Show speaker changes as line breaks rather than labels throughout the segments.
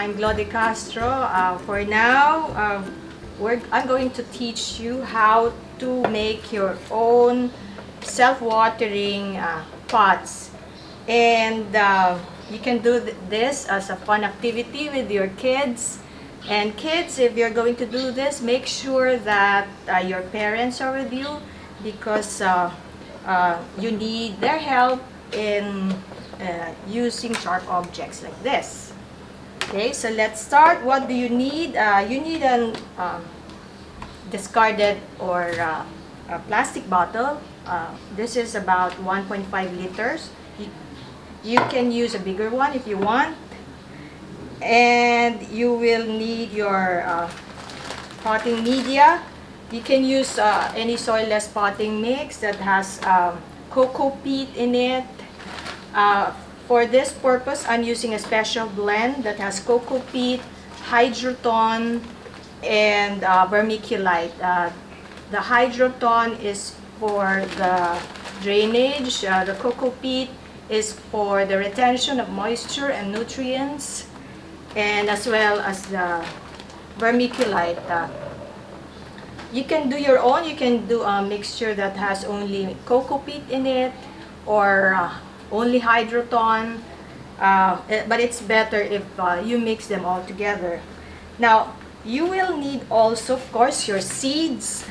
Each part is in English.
I'm Glo de Castro. For now, I'm going to teach you how to make your own self-watering pots. And you can do this as a fun activity with your kids. And kids, if you're going to do this, make sure that your parents are with you, because you need their help in using sharp objects like this. Okay, so let's start. What do you need? You need an discarded or a plastic bottle. This is about 1.5 liters. You can use a bigger one if you want. And you will need your potting media. You can use any soilless potting mix that has cocoa peat in it. For this purpose, I'm using a special blend that has cocoa peat, hydroton, and vermiculite. The hydroton is for the drainage. The cocoa peat is for the retention of moisture and nutrients, and as well as the vermiculite. You can do your own. You can do a mixture that has only cocoa peat in it, or only hydroton, but it's better if you mix them all together. Now, you will need also, of course, your seeds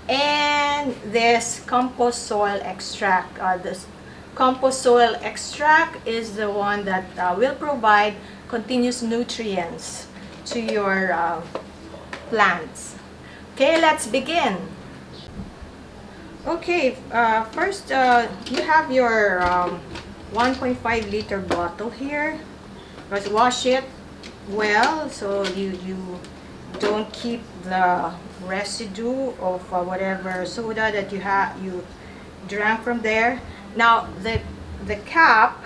and this compost soil extract. This compost soil extract is the one that will provide continuous nutrients to your plants. Okay, let's begin. Okay, first you have your 1.5 liter bottle here. Let's wash it well so you don't keep the residue of whatever soda that you drank from there. Now the cap,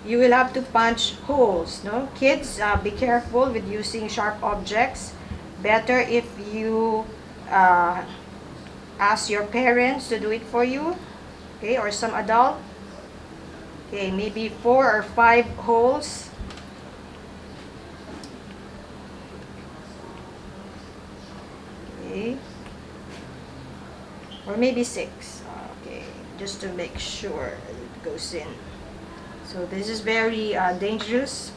you will have to punch holes. No, kids, be careful with using sharp objects. Better if you ask your parents to do it for you, okay, or some adult. Okay, maybe 4 or 5 holes. Okay, or maybe 6. Okay, just to make sure it goes in. So this is very dangerous.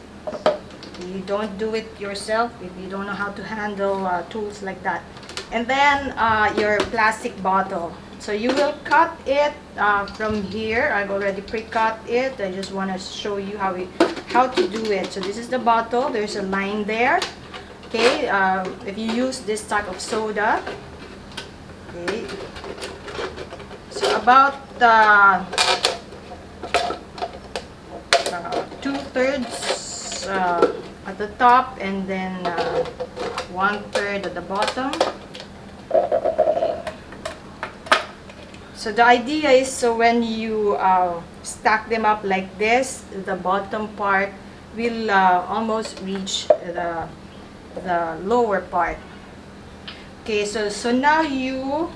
You don't do it yourself if you don't know how to handle tools like that. And then your plastic bottle. So you will cut it from here. I've already pre-cut it. I just want to show you how to do it. So this is the bottle. There's a line there. Okay, if you use this type of soda. Okay. So about 2/3 at the top, and then 1/3 at the bottom. So the idea is, so when you stack them up like this, the bottom part will almost reach the lower part. Okay, so now you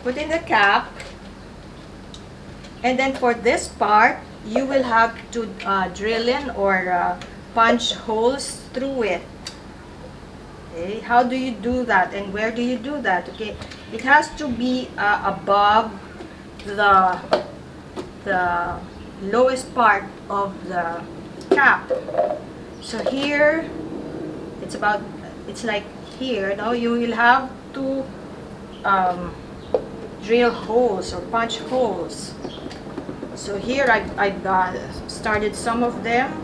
put in the cap, and then for this part, you will have to drill in or punch holes through it. Okay, how do you do that, and where do you do that? Okay, it has to be above the lowest part of the cap. So here, it's like here. Now you will have to drill holes or punch holes. So here I've started some of them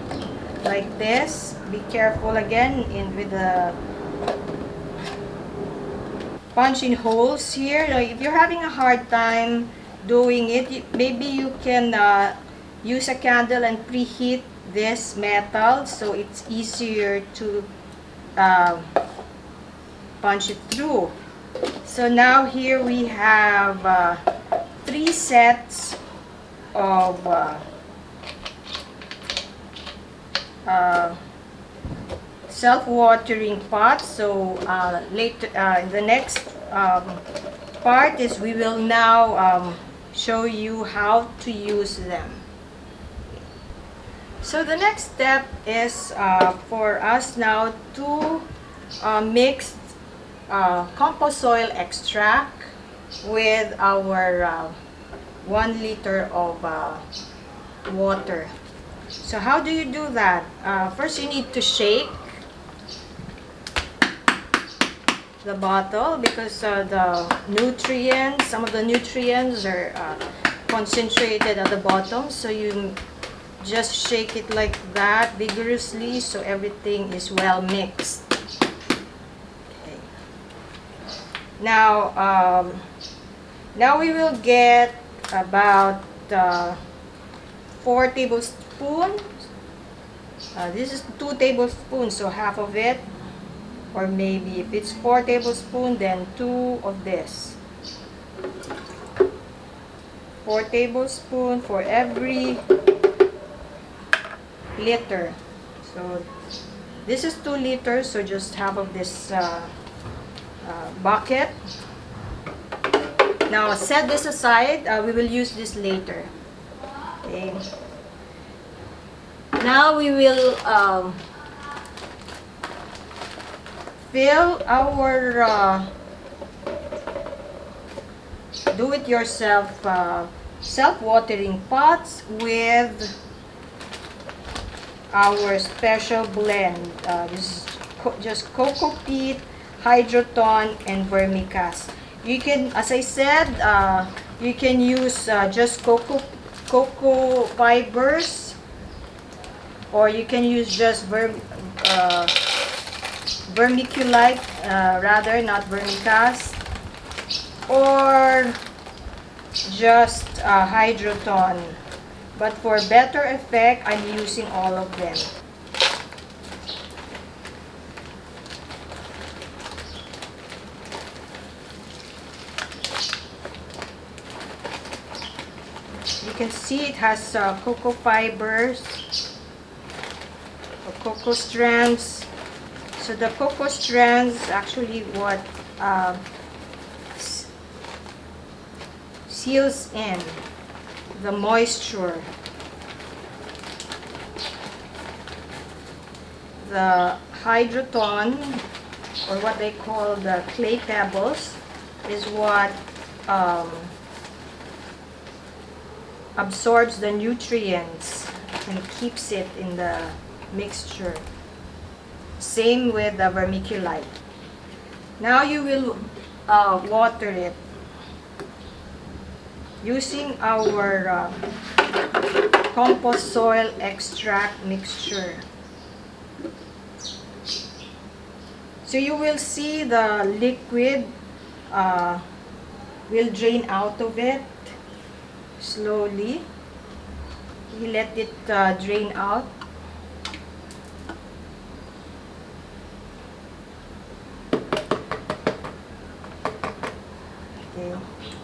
like this. Be careful again with the punching holes here. If you're having a hard time doing it, maybe you can use a candle and preheat this metal so it's easier to punch it through. So now here we have 3 sets of self-watering pots. So later in the next part is we will now show you how to use them. So the next step is for us now to mix compost soil extract with our 1 liter of water. So how do you do that? First you need to shake the bottle because the nutrients, some of the nutrients are concentrated at the bottom. So you just shake it like that vigorously so everything is well mixed. Okay. Now we will get about 4 tablespoons. This is 2 tablespoons, so half of it. Or maybe if it's 4 tablespoons, then 2 of this. 4 tablespoons for every liter. So this is 2 liters, so just half of this bucket. Now set this aside. We will use this later. Okay. Now we will fill our do-it-yourself self-watering pots with our special blend. This is just cocoa peat, hydroton, and vermicast. You can, as I said, you can use just cocoa fibers, or you can use just vermiculite, rather, not vermicast, or just hydroton. But for better effect, I'm using all of them. You can see it has cocoa fibers, or cocoa strands. So the cocoa strands actually what seals in the moisture. The hydroton, or what they call the clay pebbles, is what absorbs the nutrients and keeps it in the mixture. Same with the vermiculite. Now you will water it using our compost soil extract mixture. So you will see the liquid will drain out of it slowly. You let it drain out. Okay.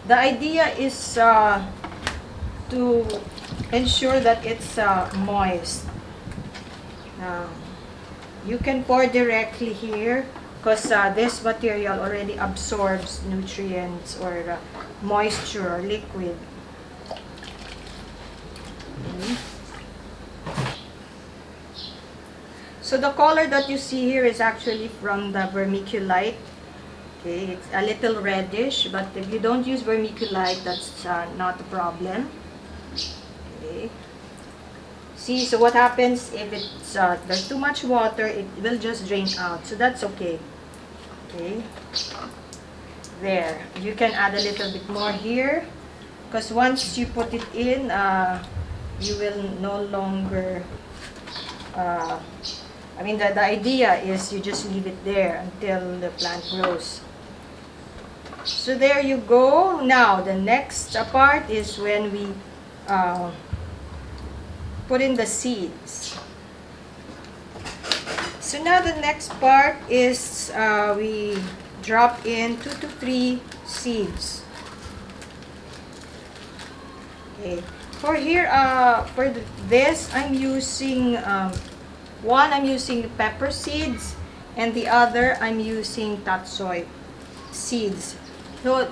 The idea is to ensure that it's moist. You can pour directly here because this material already absorbs nutrients or moisture or liquid. Okay. So the color that you see here is actually from the vermiculite. Okay, it's a little reddish, but if you don't use vermiculite, that's not a problem. Okay. See, so what happens if it's there's too much water, it will just drain out. So that's okay. Okay. There. You can add a little bit more here, because once you put it in, you will no longer. I mean, the idea is you just leave it there until the plant grows. So there you go. Now the next part is when we put in the seeds. So now the next part is we drop in 2 to 3 seeds. Okay. For here, for this, I'm using one. I'm using pepper seeds, and the other I'm using tatsoi seeds. So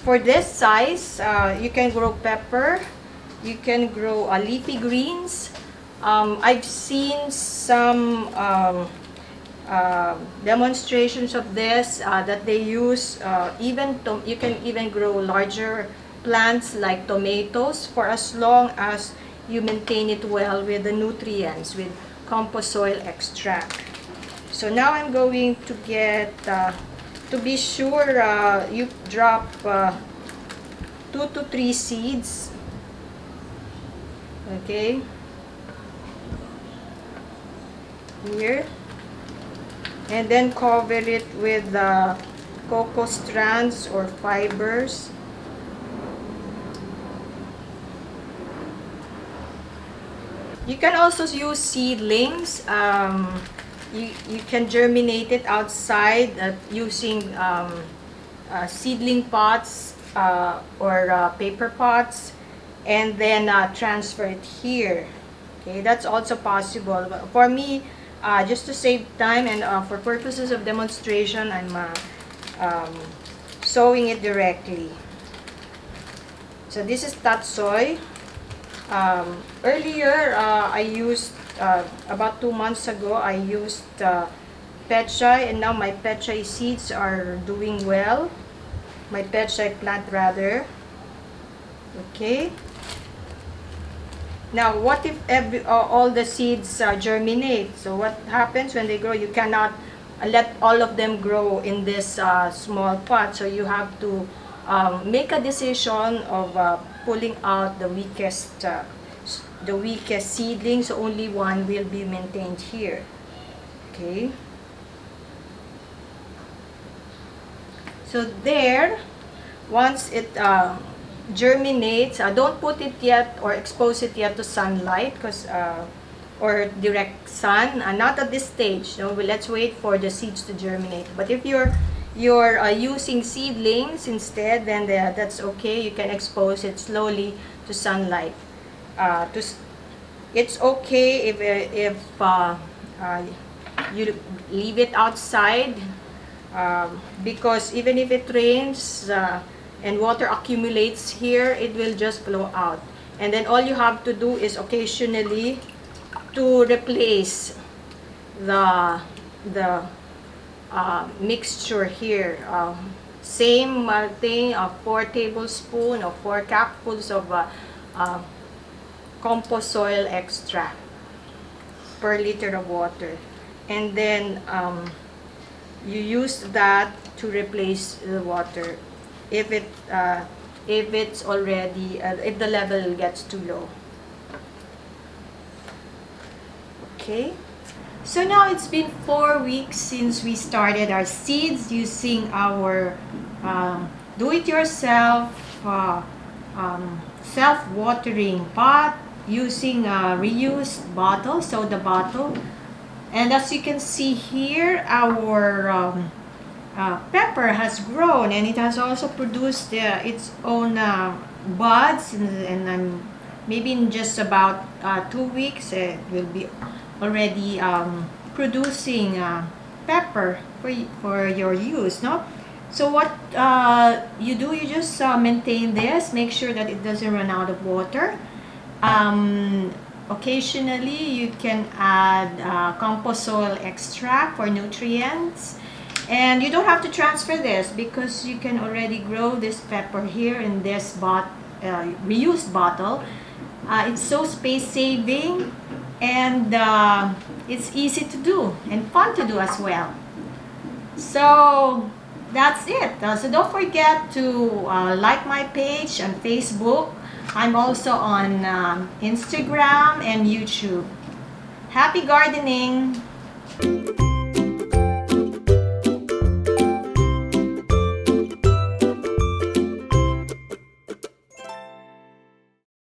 for this size, you can grow pepper, You can grow leafy greens. I've seen some demonstrations of this that they use you can even grow larger plants like tomatoes for as long as you maintain it well with the nutrients with compost soil extract. So now I'm going to get to be sure you drop 2 to 3 seeds. Okay, here, and then cover it with cocoa strands or fibers. You can also use seedlings. You can germinate it outside using seedling pots or paper pots, and then transfer it here. Okay, that's also possible. But for me, just to save time and for purposes of demonstration, I'm sowing it directly. So this is tatsoi. Earlier, I used, about 2 months ago, I used pechay, and now my pechay seeds are doing well. My pechay plant rather. Okay. Now, what if all the seeds germinate? So what happens when they grow? You cannot let all of them grow in this small pot. So you have to make a decision of pulling out the weakest seedling, so only one will be maintained here. Okay. So there, once it germinates, don't put it yet or expose it yet to sunlight, because or direct sun, not at this stage. No, let's wait for the seeds to germinate. But if you're using seedlings instead, then that's okay. You can expose it slowly to sunlight. It's okay if you leave it outside, because even if it rains and water accumulates here, it will just flow out. And then all you have to do is occasionally to replace the mixture here. Same thing, 4 tablespoons or 4 cupfuls of compost soil extract per liter of water. And then you use that to replace the water if it's already if the level gets too low. Okay, so now it's been 4 weeks since we started our seeds using our do-it-yourself self-watering pot using a reused bottle, soda bottle. And as you can see here, our pepper has grown, and it has also produced its own buds, and maybe in just about 2 weeks it will be already producing pepper for your use, no? So what you do, you just maintain this, make sure that it doesn't run out of water. Occasionally you can add compost soil extract for nutrients, and you don't have to transfer this because you can already grow this pepper here in this reused bottle. It's so space saving, and it's easy to do and fun to do as well. So that's it. So don't forget to like my page on Facebook. I'm also on Instagram and YouTube. Happy gardening!